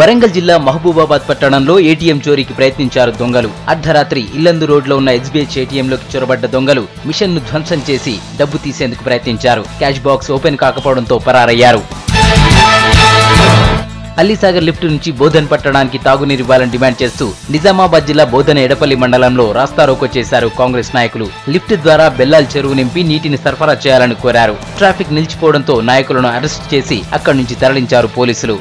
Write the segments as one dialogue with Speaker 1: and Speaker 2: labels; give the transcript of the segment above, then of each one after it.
Speaker 1: వరంగల్ జిల్లా మహబూబాబాద్ పట్టణంలో ఏటీఎం చోరీకి ప్రయత్నించారు దొంగలు. అర్ధరాత్రి ఇల్లందు రోడ్లో ఉన్న ఎస్బీఐ ఏటీఎంలోకి చొరబడ్డ దొంగలు మిషన్ ను ధ్వంసం చేసి డబ్బు తీసేందుకు ప్రయత్నించారు. క్యాష్ బాక్స్ ఓపెన్ కాకపోవడంతో పరారయ్యారు. అల్లీసాగర్ లిఫ్ట్ నుంచి బోధన్ పట్టణానికి తాగునీరు ఇవ్వాలని డిమాండ్ చేస్తూ నిజామాబాద్ జిల్లా బోధన ఎడపల్లి మండలంలో రాస్తారోకో చేశారు కాంగ్రెస్ నాయకులు. లిఫ్ట్ ద్వారా బెల్లాల్ చెరువు నింపి నీటిని సరఫరా చేయాలని కోరారు. ట్రాఫిక్ నిలిచిపోవడంతో నాయకులను అరెస్ట్ చేసి అక్కడి నుంచి తరలించారు పోలీసులు.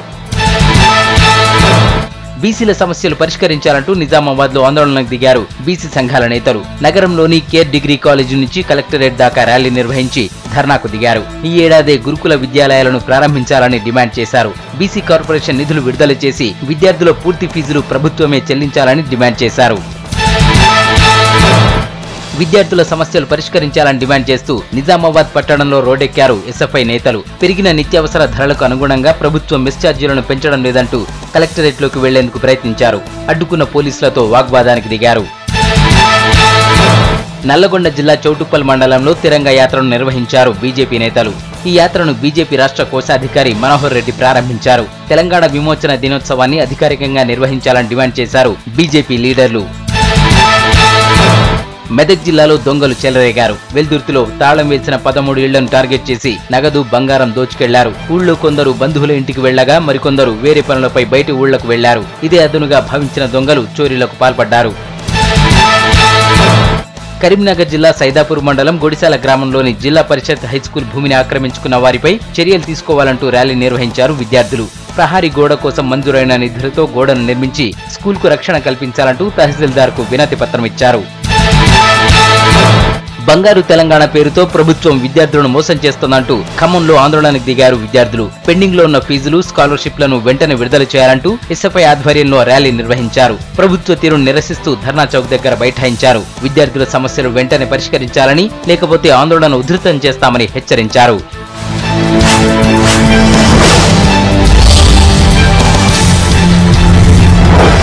Speaker 1: బీసీల సమస్యలు పరిష్కరించాలంటూ నిజామాబాద్ లో ఆందోళనకు దిగారు బీసీ సంఘాల నేతలు. నగరంలోని కేర్ డిగ్రీ కాలేజీ నుంచి కలెక్టరేట్ దాకా ర్యాలీ నిర్వహించి ధర్నాకు దిగారు. ఈ ఏడాది గురుకుల విద్యాలయాలను ప్రారంభించాలని డిమాండ్ చేశారు. బీసీ కార్పొరేషన్ నిధులు విడుదల చేసి విద్యార్థుల పూర్తి ఫీజులు ప్రభుత్వమే చెల్లించాలని డిమాండ్ చేశారు. విద్యార్థుల సమస్యలు పరిష్కరించాలని డిమాండ్ చేస్తూ నిజామాబాద్ పట్టణంలో రోడ్డెక్కారు ఎస్ఎఫ్ఐ నేతలు. పెరిగిన నిత్యావసర ధరలకు అనుగుణంగా ప్రభుత్వం మెస్ ఛార్జీలను పెంచడం లేదంటూ కలెక్టరేట్లోకి వెళ్లేందుకు ప్రయత్నించారు. అడ్డుకున్న పోలీసులతో వాగ్వాదానికి దిగారు. నల్లగొండ జిల్లా చౌటుప్పల్ మండలంలో తిరంగా యాత్రను నిర్వహించారు బీజేపీ నేతలు. ఈ యాత్రను బీజేపీ రాష్ట్ర కోశాధికారి మనోహర్ రెడ్డి ప్రారంభించారు. తెలంగాణ విమోచన దినోత్సవాన్ని అధికారికంగా నిర్వహించాలని డిమాండ్ చేశారు బీజేపీ లీడర్లు. మెదక్ జిల్లాలో దొంగలు చెలరేగారు. వెల్దుర్తిలో తాళం వేసిన 13 ఇళ్లను టార్గెట్ చేసి నగదు బంగారం దోచుకెళ్లారు. ఊళ్ళో కొందరు బంధువుల ఇంటికి వెళ్లగా మరికొందరు వేరే పనులపై బయటి ఊళ్లకు వెళ్లారు. ఇదే అదునుగా భావించిన దొంగలు చోరీలకు పాల్పడ్డారు. కరీంనగర్ జిల్లా సైదాపూర్ మండలం గొడిశాల గ్రామంలోని జిల్లా పరిషత్ హైస్కూల్ భూమిని ఆక్రమించుకున్న వారిపై చర్యలు తీసుకోవాలంటూ ర్యాలీ నిర్వహించారు విద్యార్థులు. ప్రహారీ గోడ కోసం మంజూరైన నిధులతో గోడను నిర్మించి స్కూల్కు రక్షణ కల్పించాలంటూ తహసీల్దార్కు వినతి పత్రం ఇచ్చారు. బంగారు తెలంగాణ పేరుతో ప్రభుత్వం విద్యార్థులను మోసం చేస్తోందంటూ ఖమ్మంలో ఆందోళనకు దిగారు విద్యార్థులు. పెండింగ్ లో ఉన్న ఫీజులు, స్కాలర్షిప్లను వెంటనే విడుదల చేయాలంటూ ఎస్ఎఫ్ఐ ఆధ్వర్యంలో ర్యాలీ నిర్వహించారు. ప్రభుత్వ తీరును నిరసిస్తూ ధర్నా చౌక్ దగ్గర బైఠాయించారు. విద్యార్థుల సమస్యలు వెంటనే పరిష్కరించాలని, లేకపోతే ఆందోళన ఉధృతం చేస్తామని హెచ్చరించారు.